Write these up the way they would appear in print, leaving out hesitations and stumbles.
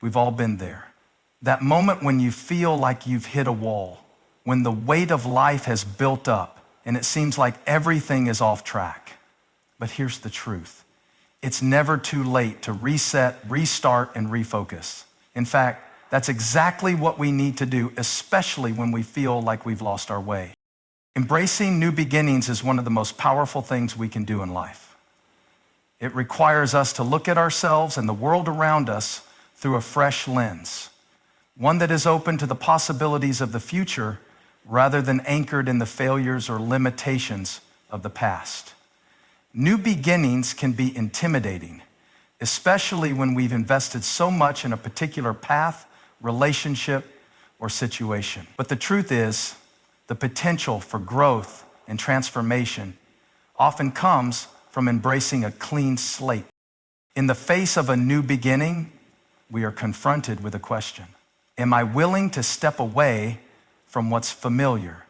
We've all been there. That moment when you feel like you've hit a wall, when the weight of life has built up and it seems like everything is off track. But here's the truth. It's never too late to reset, restart, and refocus. In fact, that's exactly what we need to do, especially when we feel like we've lost our way. Embracing new beginnings is one of the most powerful things we can do in life. It requires us to look at ourselves and the world around us through a fresh lens, one that is open to the possibilities of the future rather than anchored in the failures or limitations of the past. New beginnings can be intimidating, especially when we've invested so much in a particular path, relationship, or situation. But the truth is, the potential for growth and transformation often comes from embracing a clean slate. In the face of a new beginning, we are confronted with a question. Am I willing to step away from what's familiar?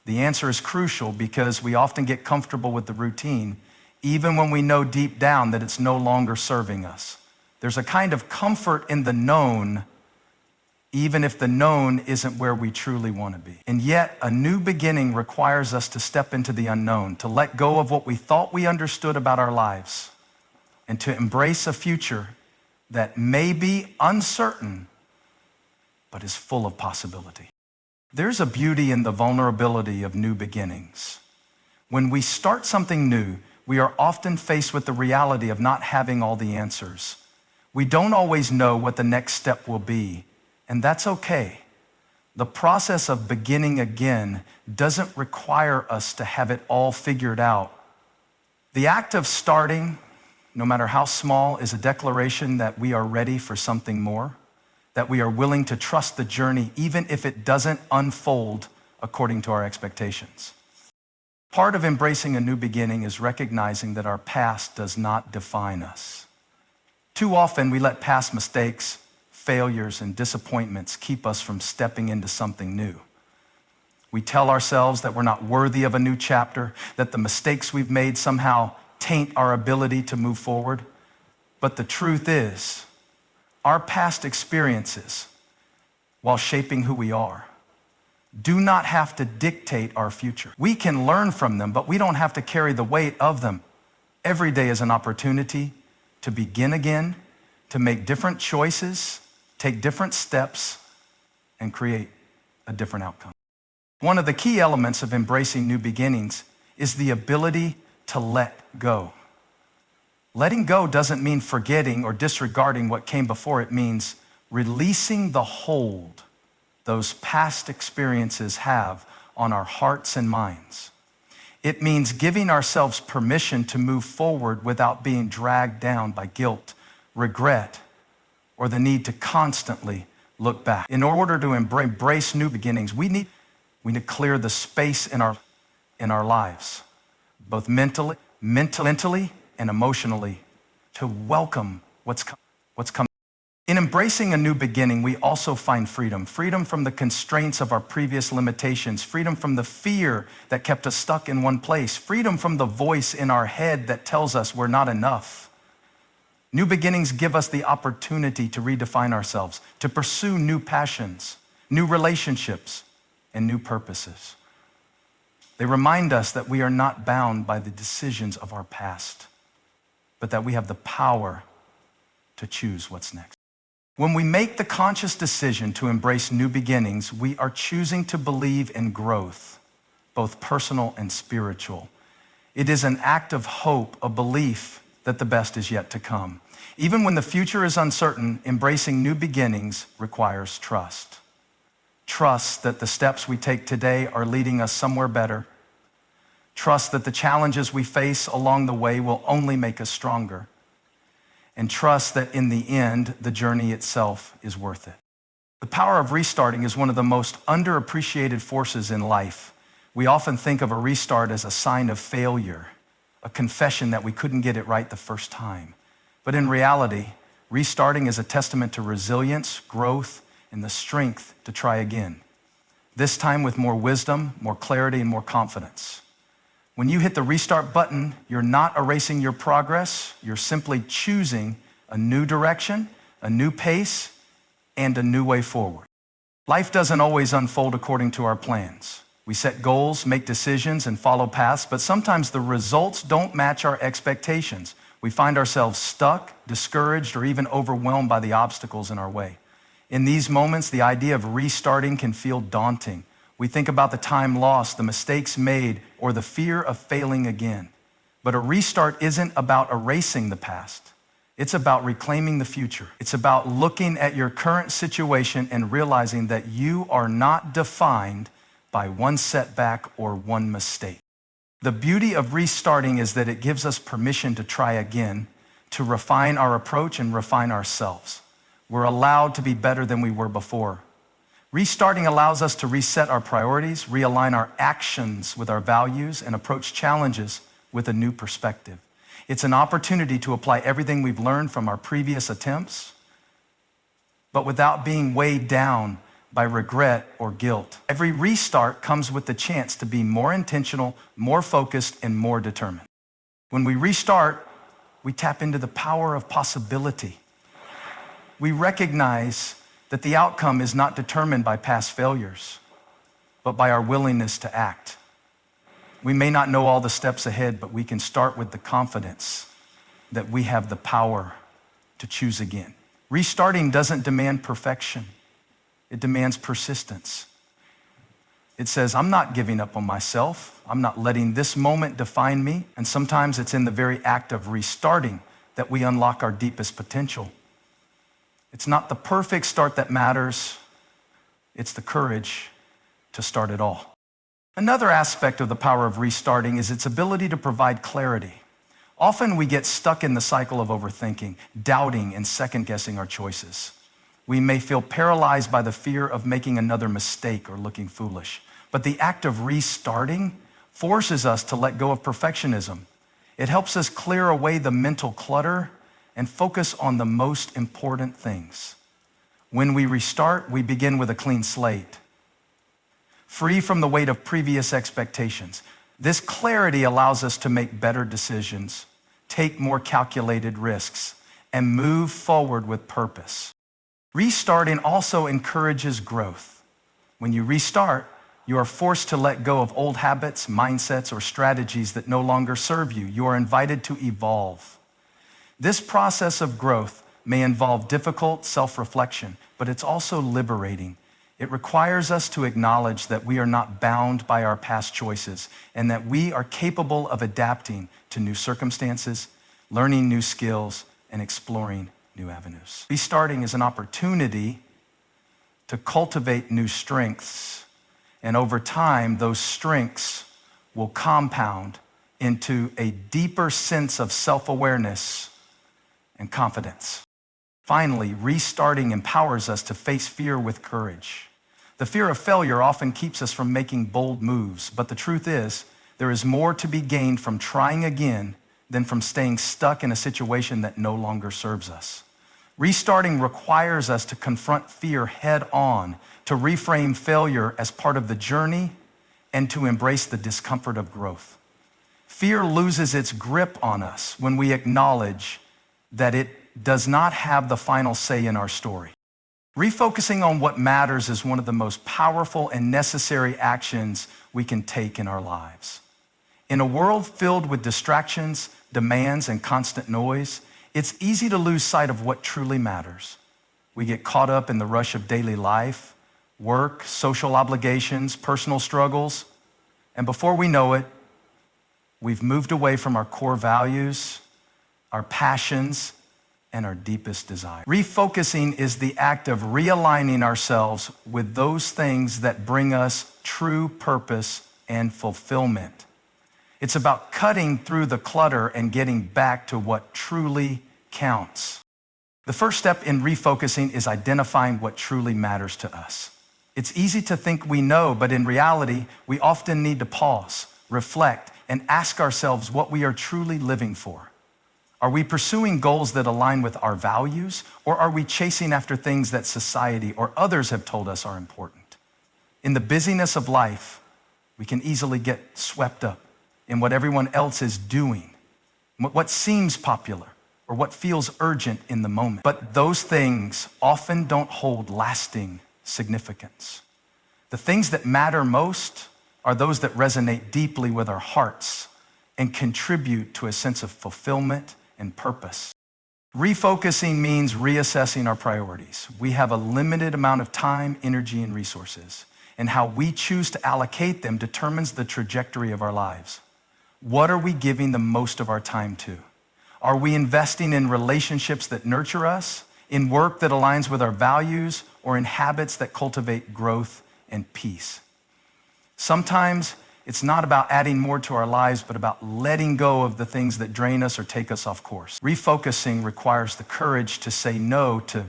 The answer is crucial because we often get comfortable with the routine, even when we know deep down that it's no longer serving us. There's a kind of comfort in the known, even if the known isn't where we truly want to be. And yet, a new beginning requires us to step into the unknown, to let go of what we thought we understood about our lives, and to embrace a future that may be uncertain, but is full of possibility. There's a beauty in the vulnerability of new beginnings. When we start something new, we are often faced with the reality of not having all the answers. We don't always know what the next step will be, and that's okay. The process of beginning again doesn't require us to have it all figured out. The act of starting, no matter how small, is a declaration that we are ready for something more, that we are willing to trust the journey even if it doesn't unfold according to our expectations. Part of embracing a new beginning is recognizing that our past does not define us. Too often we let past mistakes, failures, and disappointments keep us from stepping into something new. We tell ourselves that we're not worthy of a new chapter, that the mistakes we've made somehow taint our ability to move forward. But the truth is, our past experiences, while shaping who we are, do not have to dictate our future. We can learn from them, but we don't have to carry the weight of them. Every day is an opportunity to begin again, to make different choices, take different steps, and create a different outcome. One of the key elements of embracing new beginnings is the ability to let go. Letting go doesn't mean forgetting or disregarding what came before. It means releasing the hold those past experiences have on our hearts and minds. It means giving ourselves permission to move forward without being dragged down by guilt, regret, or the need to constantly look back. In order to embrace new beginnings, we need to clear the space in our lives, both mentally and emotionally, to welcome what's coming. In embracing a new beginning, we also find freedom. Freedom from the constraints of our previous limitations. Freedom from the fear that kept us stuck in one place. Freedom from the voice in our head that tells us we're not enough. New beginnings give us the opportunity to redefine ourselves, to pursue new passions, new relationships, and new purposes. They remind us that we are not bound by the decisions of our past, but that we have the power to choose what's next. When we make the conscious decision to embrace new beginnings, we are choosing to believe in growth, both personal and spiritual. It is an act of hope, a belief that the best is yet to come. Even when the future is uncertain, embracing new beginnings requires trust. Trust that the steps we take today are leading us somewhere better. Trust that the challenges we face along the way will only make us stronger. And trust that in the end, the journey itself is worth it. The power of restarting is one of the most underappreciated forces in life. We often think of a restart as a sign of failure, a confession that we couldn't get it right the first time. But in reality, restarting is a testament to resilience, growth, and the strength to try again. This time with more wisdom, more clarity, and more confidence. When you hit the restart button, you're not erasing your progress. You're simply choosing a new direction, a new pace, and a new way forward. Life doesn't always unfold according to our plans. We set goals, make decisions, and follow paths, but sometimes the results don't match our expectations. We find ourselves stuck, discouraged, or even overwhelmed by the obstacles in our way. In these moments, the idea of restarting can feel daunting. We think about the time lost, the mistakes made, or the fear of failing again. But a restart isn't about erasing the past. It's about reclaiming the future. It's about looking at your current situation and realizing that you are not defined by one setback or one mistake. The beauty of restarting is that it gives us permission to try again, to refine our approach and refine ourselves. We're allowed to be better than we were before. Restarting allows us to reset our priorities, realign our actions with our values, and approach challenges with a new perspective. It's an opportunity to apply everything we've learned from our previous attempts, but without being weighed down by regret or guilt. Every restart comes with the chance to be more intentional, more focused, and more determined. When we restart, we tap into the power of possibility. We recognize that the outcome is not determined by past failures, but by our willingness to act. We may not know all the steps ahead, but we can start with the confidence that we have the power to choose again. Restarting doesn't demand perfection. It demands persistence. It says, I'm not giving up on myself. I'm not letting this moment define me. And sometimes it's in the very act of restarting that we unlock our deepest potential. It's not the perfect start that matters. It's the courage to start it all. Another aspect of the power of restarting is its ability to provide clarity. Often we get stuck in the cycle of overthinking, doubting, and second-guessing our choices. We may feel paralyzed by the fear of making another mistake or looking foolish. But the act of restarting forces us to let go of perfectionism. It helps us clear away the mental clutter and focus on the most important things. When we restart, we begin with a clean slate, free from the weight of previous expectations. This clarity allows us to make better decisions, take more calculated risks, and move forward with purpose. Restarting also encourages growth. When you restart, you are forced to let go of old habits, mindsets, or strategies that no longer serve you. You are invited to evolve. This process of growth may involve difficult self-reflection, but it's also liberating. It requires us to acknowledge that we are not bound by our past choices and that we are capable of adapting to new circumstances, learning new skills, and exploring new avenues. Restarting is an opportunity to cultivate new strengths, and over time, those strengths will compound into a deeper sense of self-awareness and confidence. Finally, restarting empowers us to face fear with courage. The fear of failure often keeps us from making bold moves, but the truth is, there is more to be gained from trying again than from staying stuck in a situation that no longer serves us. Restarting requires us to confront fear head on, to reframe failure as part of the journey, and to embrace the discomfort of growth. Fear loses its grip on us when we acknowledge that it does not have the final say in our story. Refocusing on what matters is one of the most powerful and necessary actions we can take in our lives. In a world filled with distractions, demands, and constant noise, it's easy to lose sight of what truly matters. We get caught up in the rush of daily life, work, social obligations, personal struggles, and before we know it, we've moved away from our core values, our passions, and our deepest desire. Refocusing is the act of realigning ourselves with those things that bring us true purpose and fulfillment. It's about cutting through the clutter and getting back to what truly counts. The first step in refocusing is identifying what truly matters to us. It's easy to think we know, but in reality, we often need to pause, reflect, and ask ourselves what we are truly living for. Are we pursuing goals that align with our values, or are we chasing after things that society or others have told us are important? In the busyness of life, we can easily get swept up in what everyone else is doing, what seems popular, or what feels urgent in the moment. But those things often don't hold lasting significance. The things that matter most are those that resonate deeply with our hearts and contribute to a sense of fulfillment and purpose. Refocusing means reassessing our priorities. We have a limited amount of time, energy, and resources, and how we choose to allocate them determines the trajectory of our lives. What are we giving the most of our time to? Are we investing in relationships that nurture us, in work that aligns with our values, or in habits that cultivate growth and peace? Sometimes it's not about adding more to our lives, but about letting go of the things that drain us or take us off course. Refocusing requires the courage to say no to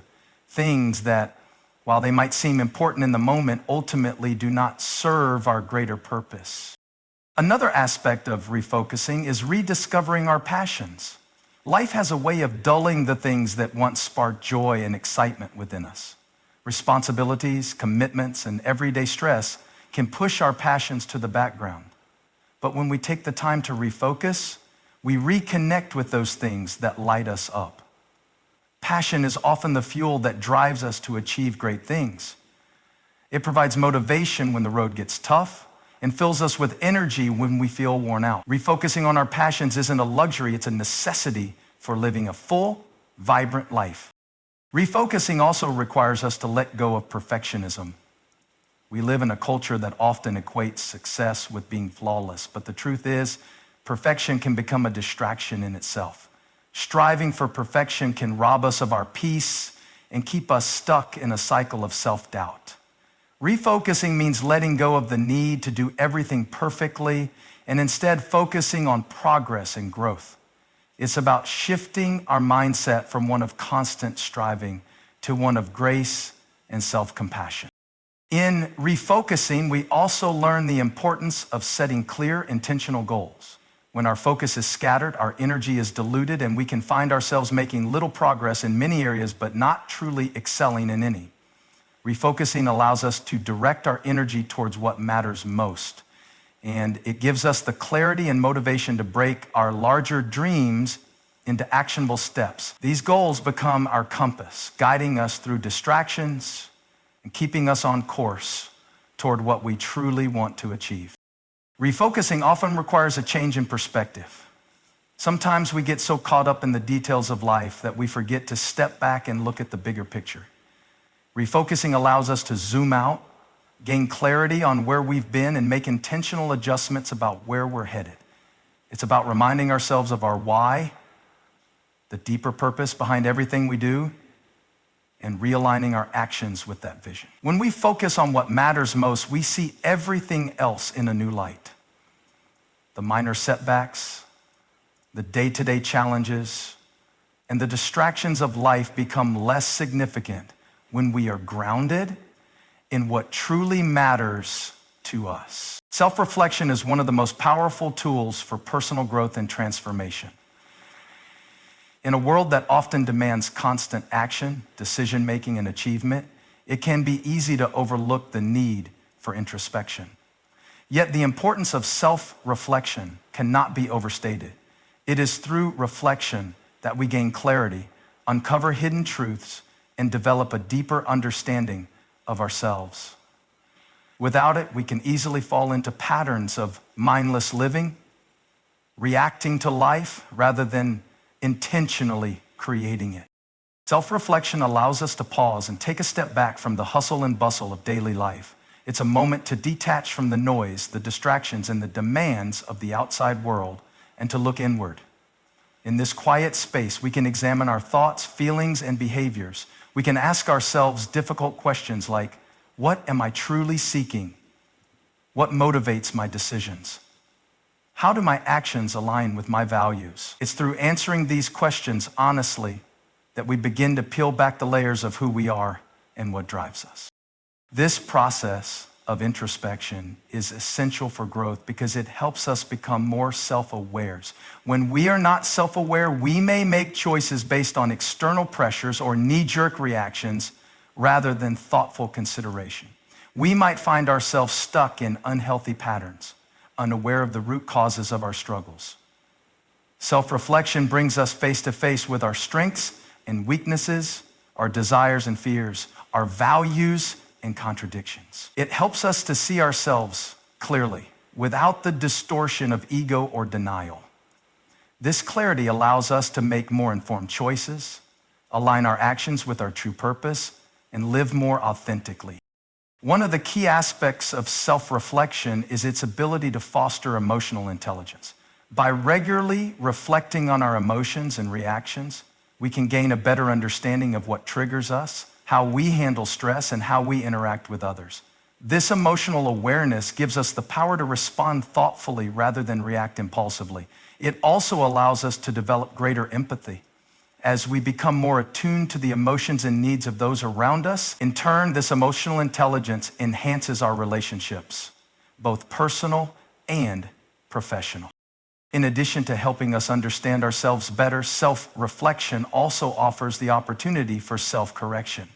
things that, while they might seem important in the moment, ultimately do not serve our greater purpose. Another aspect of refocusing is rediscovering our passions. Life has a way of dulling the things that once sparked joy and excitement within us. Responsibilities, commitments, and everyday stress can push our passions to the background. But when we take the time to refocus, we reconnect with those things that light us up. Passion is often the fuel that drives us to achieve great things. It provides motivation when the road gets tough and fills us with energy when we feel worn out. Refocusing on our passions isn't a luxury, it's a necessity for living a full, vibrant life. Refocusing also requires us to let go of perfectionism. We live in a culture that often equates success with being flawless, but the truth is, perfection can become a distraction in itself. Striving for perfection can rob us of our peace and keep us stuck in a cycle of self-doubt. Refocusing means letting go of the need to do everything perfectly and instead focusing on progress and growth. It's about shifting our mindset from one of constant striving to one of grace and self-compassion. In refocusing, we also learn the importance of setting clear, intentional goals. When our focus is scattered, our energy is diluted, and we can find ourselves making little progress in many areas, but not truly excelling in any. Refocusing allows us to direct our energy towards what matters most. And it gives us the clarity and motivation to break our larger dreams into actionable steps. These goals become our compass, guiding us through distractions and keeping us on course toward what we truly want to achieve. Refocusing often requires a change in perspective. Sometimes we get so caught up in the details of life that we forget to step back and look at the bigger picture. Refocusing allows us to zoom out, gain clarity on where we've been, and make intentional adjustments about where we're headed. It's about reminding ourselves of our why, the deeper purpose behind everything we do, and realigning our actions with that vision. When we focus on what matters most, we see everything else in a new light. The minor setbacks, the day-to-day challenges, and the distractions of life become less significant when we are grounded in what truly matters to us. Self-reflection is one of the most powerful tools for personal growth and transformation. In a world that often demands constant action, decision-making, and achievement, it can be easy to overlook the need for introspection. Yet the importance of self-reflection cannot be overstated. It is through reflection that we gain clarity, uncover hidden truths, and develop a deeper understanding of ourselves. Without it, we can easily fall into patterns of mindless living, reacting to life rather than intentionally creating it. Self-reflection allows us to pause and take a step back from the hustle and bustle of daily life. It's a moment to detach from the noise, the distractions, and the demands of the outside world and to look inward. In this quiet space, we can examine our thoughts, feelings, and behaviors. We can ask ourselves difficult questions like, what am I truly seeking? What motivates my decisions? How do my actions align with my values? It's through answering these questions honestly that we begin to peel back the layers of who we are and what drives us. This process of introspection is essential for growth because it helps us become more self-aware. When we are not self-aware, we may make choices based on external pressures or knee-jerk reactions rather than thoughtful consideration. We might find ourselves stuck in unhealthy patterns, unaware of the root causes of our struggles. Self-reflection brings us face to face with our strengths and weaknesses, our desires and fears, our values and contradictions. It helps us to see ourselves clearly without the distortion of ego or denial. This clarity allows us to make more informed choices, align our actions with our true purpose, and live more authentically. One of the key aspects of self-reflection is its ability to foster emotional intelligence. By regularly reflecting on our emotions and reactions, we can gain a better understanding of what triggers us, how we handle stress, and how we interact with others. This emotional awareness gives us the power to respond thoughtfully rather than react impulsively. It also allows us to develop greater empathy. As we become more attuned to the emotions and needs of those around us, in turn, this emotional intelligence enhances our relationships, both personal and professional. In addition to helping us understand ourselves better, self-reflection also offers the opportunity for self-correction.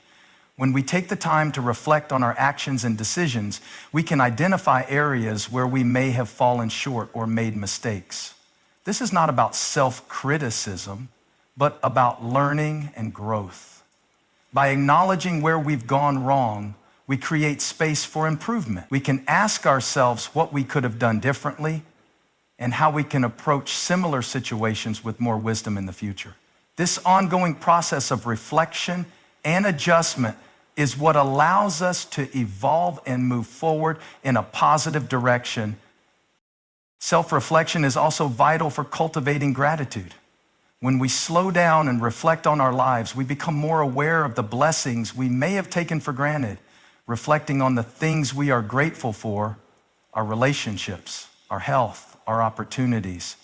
When we take the time to reflect on our actions and decisions, we can identify areas where we may have fallen short or made mistakes. This is not about self-criticism, but about learning and growth. By acknowledging where we've gone wrong, we create space for improvement. We can ask ourselves what we could have done differently and how we can approach similar situations with more wisdom in the future. This ongoing process of reflection and adjustment is what allows us to evolve and move forward in a positive direction. Self-reflection is also vital for cultivating gratitude. When we slow down and reflect on our lives, we become more aware of the blessings we may have taken for granted. Reflecting on the things we are grateful for, our relationships, our health, our opportunities,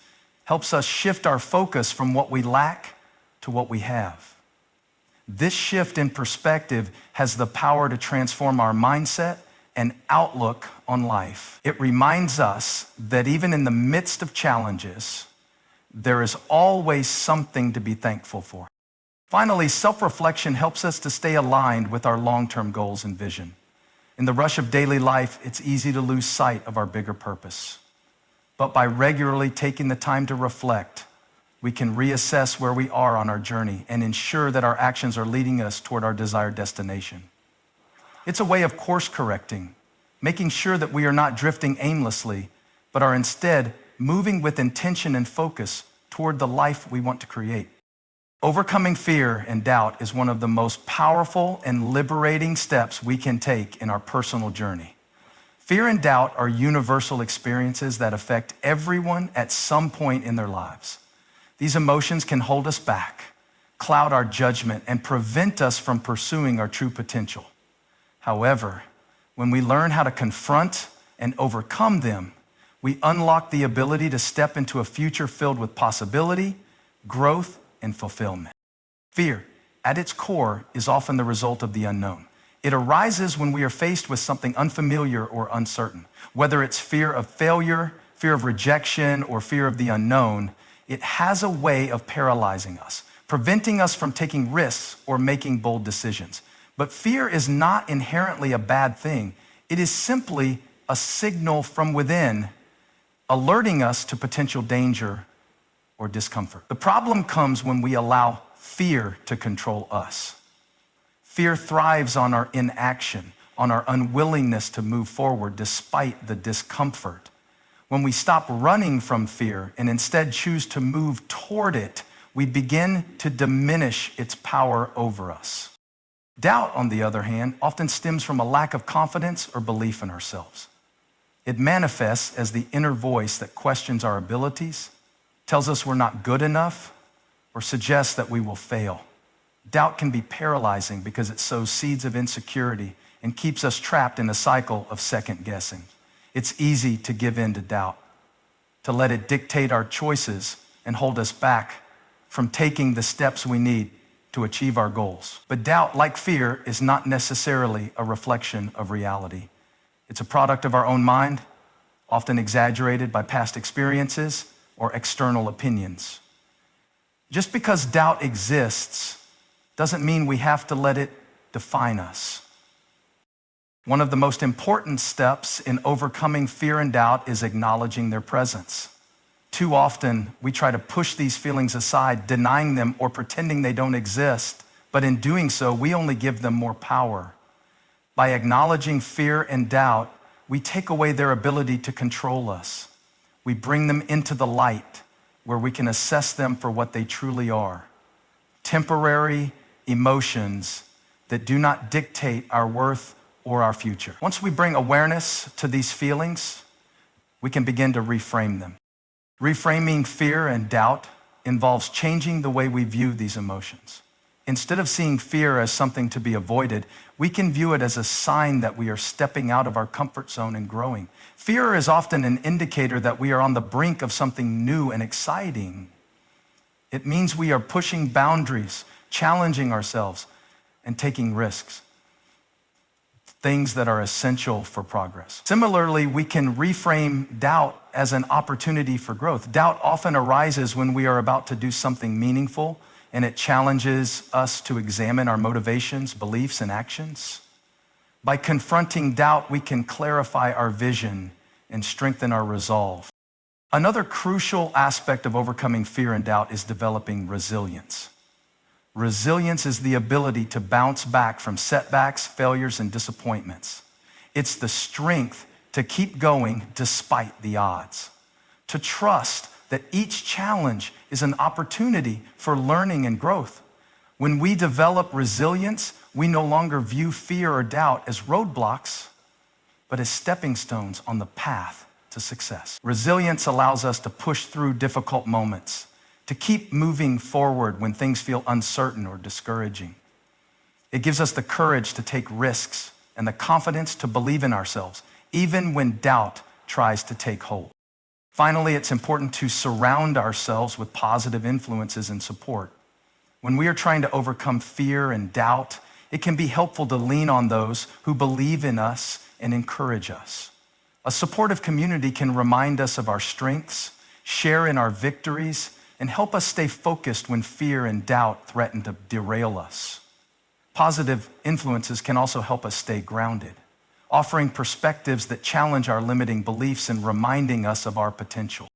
helps us shift our focus from what we lack to what we have. This shift in perspective has the power to transform our mindset and outlook on life. It reminds us that even in the midst of challenges, there is always something to be thankful for. Finally, self-reflection helps us to stay aligned with our long-term goals and vision. In the rush of daily life, it's easy to lose sight of our bigger purpose. But by regularly taking the time to reflect, we can reassess where we are on our journey and ensure that our actions are leading us toward our desired destination. It's a way of course correcting, making sure that we are not drifting aimlessly, but are instead moving with intention and focus toward the life we want to create. Overcoming fear and doubt is one of the most powerful and liberating steps we can take in our personal journey. Fear and doubt are universal experiences that affect everyone at some point in their lives. These emotions can hold us back, cloud our judgment, and prevent us from pursuing our true potential. However, when we learn how to confront and overcome them, we unlock the ability to step into a future filled with possibility, growth, and fulfillment. Fear, at its core, is often the result of the unknown. It arises when we are faced with something unfamiliar or uncertain. Whether it's fear of failure, fear of rejection, or fear of the unknown, it has a way of paralyzing us, preventing us from taking risks or making bold decisions. But fear is not inherently a bad thing. It is simply a signal from within, alerting us to potential danger or discomfort. The problem comes when we allow fear to control us. Fear thrives on our inaction, on our unwillingness to move forward despite the discomfort. When we stop running from fear and instead choose to move toward it, we begin to diminish its power over us. Doubt, on the other hand, often stems from a lack of confidence or belief in ourselves. It manifests as the inner voice that questions our abilities, tells us we're not good enough, or suggests that we will fail. Doubt can be paralyzing because it sows seeds of insecurity and keeps us trapped in a cycle of second guessing. It's easy to give in to doubt, to let it dictate our choices and hold us back from taking the steps we need to achieve our goals. But doubt, like fear, is not necessarily a reflection of reality. It's a product of our own mind, often exaggerated by past experiences or external opinions. Just because doubt exists doesn't mean we have to let it define us. One of the most important steps in overcoming fear and doubt is acknowledging their presence. Too often, we try to push these feelings aside, denying them or pretending they don't exist. But in doing so, we only give them more power. By acknowledging fear and doubt, we take away their ability to control us. We bring them into the light where we can assess them for what they truly are: temporary emotions that do not dictate our worth or our future. Once we bring awareness to these feelings, we can begin to reframe them. Reframing fear and doubt involves changing the way we view these emotions. Instead of seeing fear as something to be avoided, we can view it as a sign that we are stepping out of our comfort zone and growing. Fear is often an indicator that we are on the brink of something new and exciting. It means we are pushing boundaries, challenging ourselves, and taking risks, things that are essential for progress. Similarly, we can reframe doubt as an opportunity for growth. Doubt often arises when we are about to do something meaningful, and it challenges us to examine our motivations, beliefs, and actions. By confronting doubt, we can clarify our vision and strengthen our resolve. Another crucial aspect of overcoming fear and doubt is developing resilience. Resilience is the ability to bounce back from setbacks, failures, and disappointments. It's the strength to keep going despite the odds, to trust that each challenge is an opportunity for learning and growth. When we develop resilience, we no longer view fear or doubt as roadblocks, but as stepping stones on the path to success. Resilience allows us to push through difficult moments, to keep moving forward when things feel uncertain or discouraging. It gives us the courage to take risks and the confidence to believe in ourselves, even when doubt tries to take hold. Finally, it's important to surround ourselves with positive influences and support. When we are trying to overcome fear and doubt, it can be helpful to lean on those who believe in us and encourage us. A supportive community can remind us of our strengths, share in our victories, and help us stay focused when fear and doubt threaten to derail us. Positive influences can also help us stay grounded, offering perspectives that challenge our limiting beliefs and reminding us of our potential.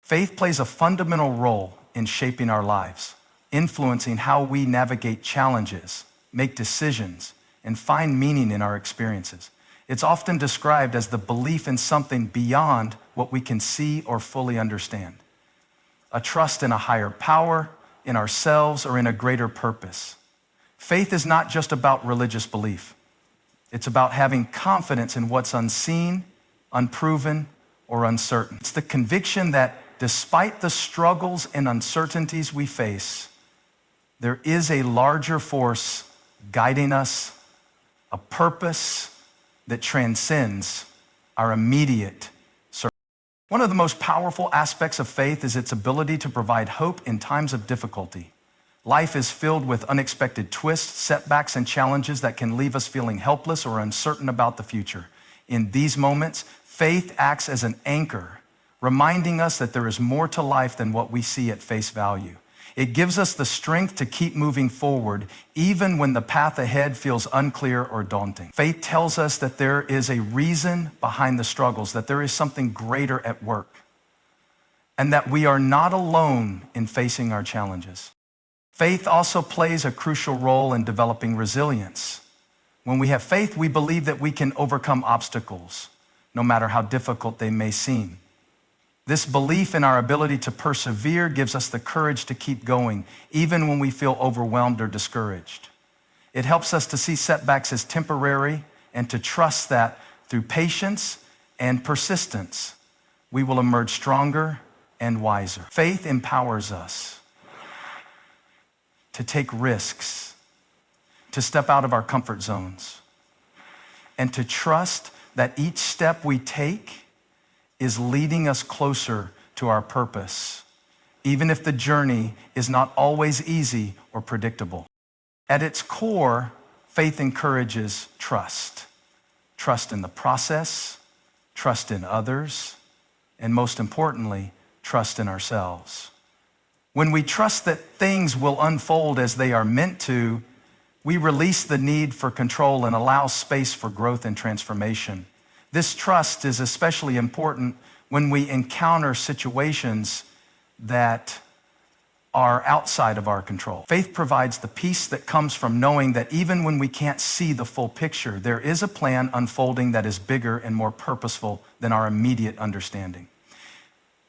Faith plays a fundamental role in shaping our lives, influencing how we navigate challenges, make decisions, and find meaning in our experiences. It's often described as the belief in something beyond what we can see or fully understand. A trust in a higher power, in ourselves, or in a greater purpose. Faith is not just about religious belief. It's about having confidence in what's unseen, unproven, or uncertain. It's the conviction that despite the struggles and uncertainties we face, there is a larger force guiding us, a purpose that transcends our immediate circumstances. One of the most powerful aspects of faith is its ability to provide hope in times of difficulty. Life is filled with unexpected twists, setbacks, and challenges that can leave us feeling helpless or uncertain about the future. In these moments, faith acts as an anchor, reminding us that there is more to life than what we see at face value. It gives us the strength to keep moving forward, even when the path ahead feels unclear or daunting. Faith tells us that there is a reason behind the struggles, that there is something greater at work, and that we are not alone in facing our challenges. Faith also plays a crucial role in developing resilience. When we have faith, we believe that we can overcome obstacles, no matter how difficult they may seem. This belief in our ability to persevere gives us the courage to keep going, even when we feel overwhelmed or discouraged. It helps us to see setbacks as temporary and to trust that through patience and persistence, we will emerge stronger and wiser. Faith empowers us to take risks, to step out of our comfort zones, and to trust that each step we take is leading us closer to our purpose, even if the journey is not always easy or predictable. At its core, faith encourages trust. Trust in the process, trust in others, and most importantly, trust in ourselves. When we trust that things will unfold as they are meant to, we release the need for control and allow space for growth and transformation. This trust is especially important when we encounter situations that are outside of our control. Faith provides the peace that comes from knowing that even when we can't see the full picture, there is a plan unfolding that is bigger and more purposeful than our immediate understanding.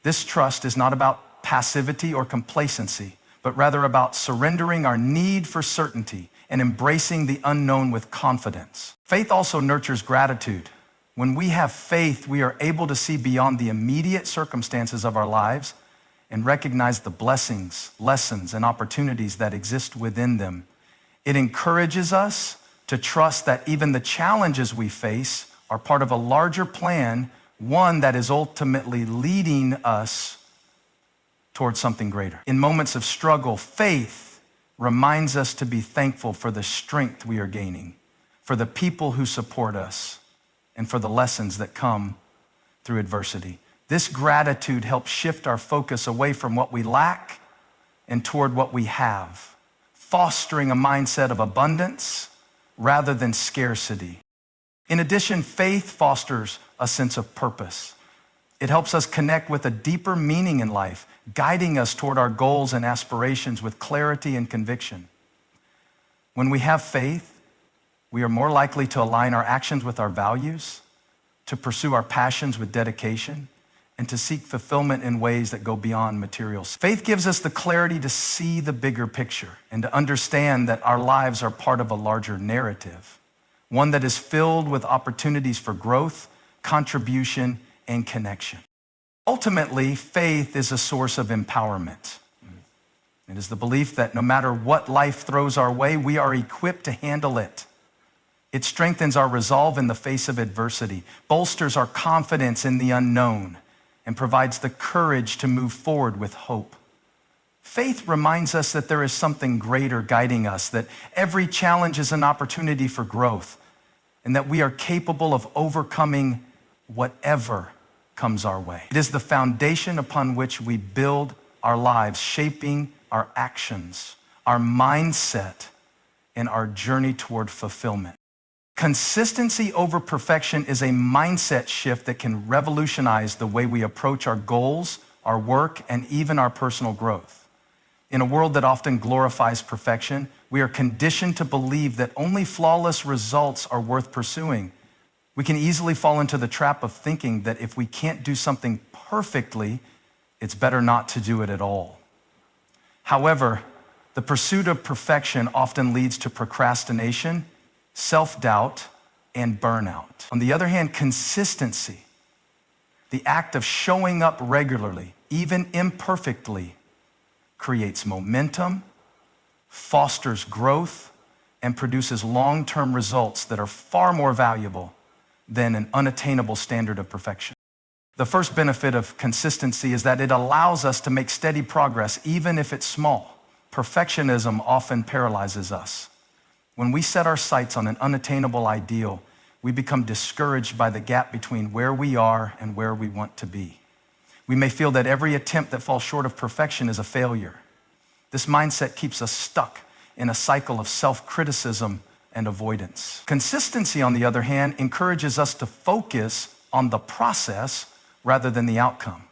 This trust is not about passivity or complacency, but rather about surrendering our need for certainty and embracing the unknown with confidence. Faith also nurtures gratitude. When we have faith, we are able to see beyond the immediate circumstances of our lives and recognize the blessings, lessons, and opportunities that exist within them. It encourages us to trust that even the challenges we face are part of a larger plan, one that is ultimately leading us towards something greater. In moments of struggle, faith reminds us to be thankful for the strength we are gaining, for the people who support us, and for the lessons that come through adversity. This gratitude helps shift our focus away from what we lack and toward what we have, fostering a mindset of abundance rather than scarcity. In addition, faith fosters a sense of purpose. It helps us connect with a deeper meaning in life, guiding us toward our goals and aspirations with clarity and conviction. When we have faith, we are more likely to align our actions with our values, to pursue our passions with dedication, and to seek fulfillment in ways that go beyond materials. Faith gives us the clarity to see the bigger picture and to understand that our lives are part of a larger narrative, one that is filled with opportunities for growth, contribution, and connection. Ultimately, faith is a source of empowerment. It is the belief that no matter what life throws our way, we are equipped to handle it. It strengthens our resolve in the face of adversity, bolsters our confidence in the unknown, and provides the courage to move forward with hope. Faith reminds us that there is something greater guiding us, that every challenge is an opportunity for growth, and that we are capable of overcoming whatever comes our way. It is the foundation upon which we build our lives, shaping our actions, our mindset, and our journey toward fulfillment. Consistency over perfection is a mindset shift that can revolutionize the way we approach our goals, our work, and even our personal growth. In a world that often glorifies perfection, we are conditioned to believe that only flawless results are worth pursuing. We can easily fall into the trap of thinking that if we can't do something perfectly, it's better not to do it at all. However, the pursuit of perfection often leads to procrastination, self-doubt, and burnout. On the other hand, consistency, the act of showing up regularly, even imperfectly, creates momentum, fosters growth, and produces long-term results that are far more valuable than an unattainable standard of perfection. The first benefit of consistency is that it allows us to make steady progress, even if it's small. Perfectionism often paralyzes us. When we set our sights on an unattainable ideal, we become discouraged by the gap between where we are and where we want to be. We may feel that every attempt that falls short of perfection is a failure. This mindset keeps us stuck in a cycle of self-criticism and avoidance. Consistency, on the other hand, encourages us to focus on the process rather than the outcome.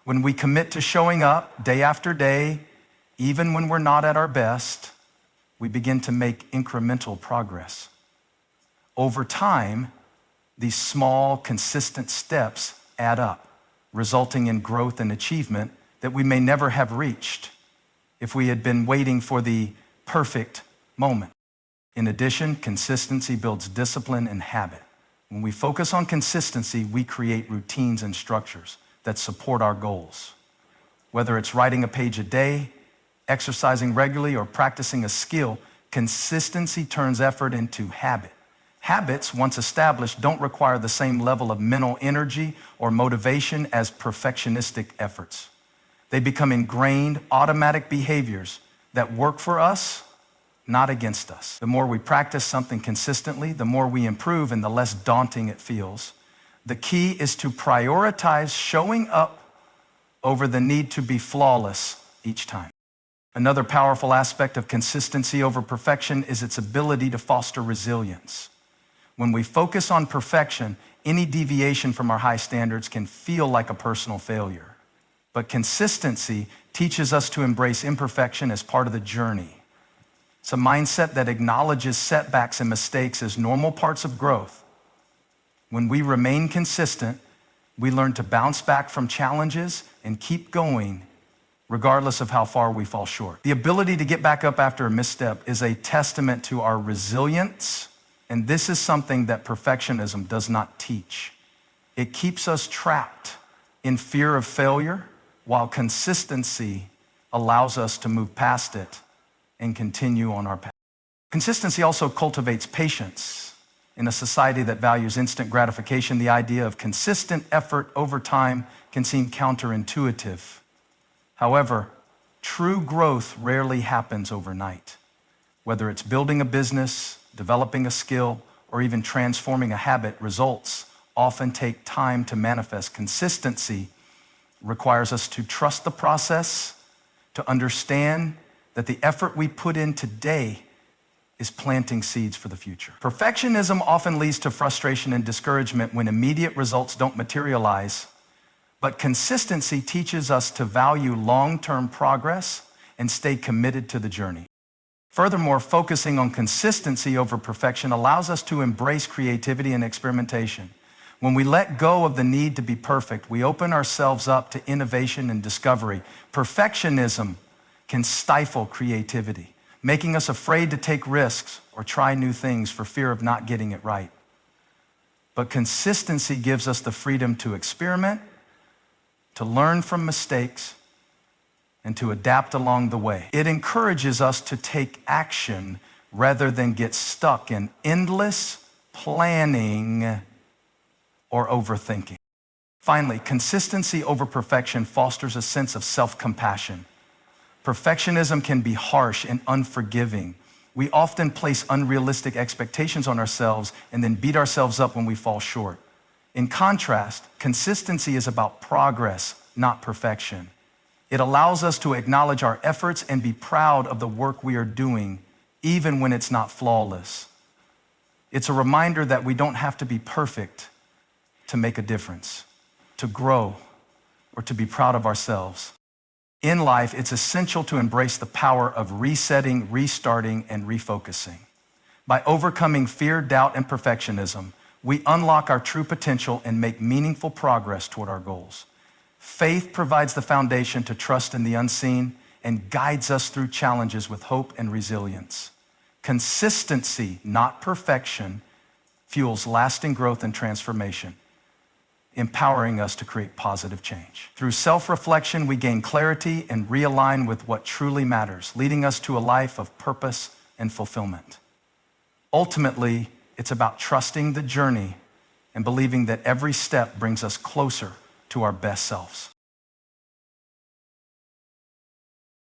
When we commit to showing up day after day, even when we're not at our best, we begin to make incremental progress. Over time, these small, consistent steps add up, resulting in growth and achievement that we may never have reached if we had been waiting for the perfect moment. In addition, consistency builds discipline and habit. When we focus on consistency, we create routines and structures that support our goals. Whether it's writing a page a day, exercising regularly, or practicing a skill, consistency turns effort into habit. Habits, once established, don't require the same level of mental energy or motivation as perfectionistic efforts. They become ingrained, automatic behaviors that work for us, not against us. The more we practice something consistently, the more we improve and the less daunting it feels. The key is to prioritize showing up over the need to be flawless each time. Another powerful aspect of consistency over perfection is its ability to foster resilience. When we focus on perfection, any deviation from our high standards can feel like a personal failure. But consistency teaches us to embrace imperfection as part of the journey. It's a mindset that acknowledges setbacks and mistakes as normal parts of growth. When we remain consistent, we learn to bounce back from challenges and keep going regardless of how far we fall short. The ability to get back up after a misstep is a testament to our resilience, and this is something that perfectionism does not teach. It keeps us trapped in fear of failure, while consistency allows us to move past it and continue on our path. Consistency also cultivates patience. In a society that values instant gratification, the idea of consistent effort over time can seem counterintuitive. However, true growth rarely happens overnight. Whether it's building a business, developing a skill, or even transforming a habit, results often take time to manifest. Consistency requires us to trust the process, to understand that the effort we put in today is planting seeds for the future. Perfectionism often leads to frustration and discouragement when immediate results don't materialize, but consistency teaches us to value long-term progress and stay committed to the journey. Furthermore, focusing on consistency over perfection allows us to embrace creativity and experimentation. When we let go of the need to be perfect, we open ourselves up to innovation and discovery. Perfectionism can stifle creativity, making us afraid to take risks or try new things for fear of not getting it right. But consistency gives us the freedom to experiment, to learn from mistakes, and to adapt along the way. It encourages us to take action rather than get stuck in endless planning or overthinking. Finally, consistency over perfection fosters a sense of self-compassion. Perfectionism can be harsh and unforgiving. We often place unrealistic expectations on ourselves and then beat ourselves up when we fall short. In contrast, consistency is about progress, not perfection. It allows us to acknowledge our efforts and be proud of the work we are doing, even when it's not flawless. It's a reminder that we don't have to be perfect to make a difference, to grow, or to be proud of ourselves. In life, it's essential to embrace the power of resetting, restarting, and refocusing. By overcoming fear, doubt, and perfectionism, we unlock our true potential and make meaningful progress toward our goals. Faith provides the foundation to trust in the unseen and guides us through challenges with hope and resilience. Consistency, not perfection, fuels lasting growth and transformation, empowering us to create positive change. Through self-reflection, we gain clarity and realign with what truly matters, leading us to a life of purpose and fulfillment. Ultimately, it's about trusting the journey and believing that every step brings us closer to our best selves.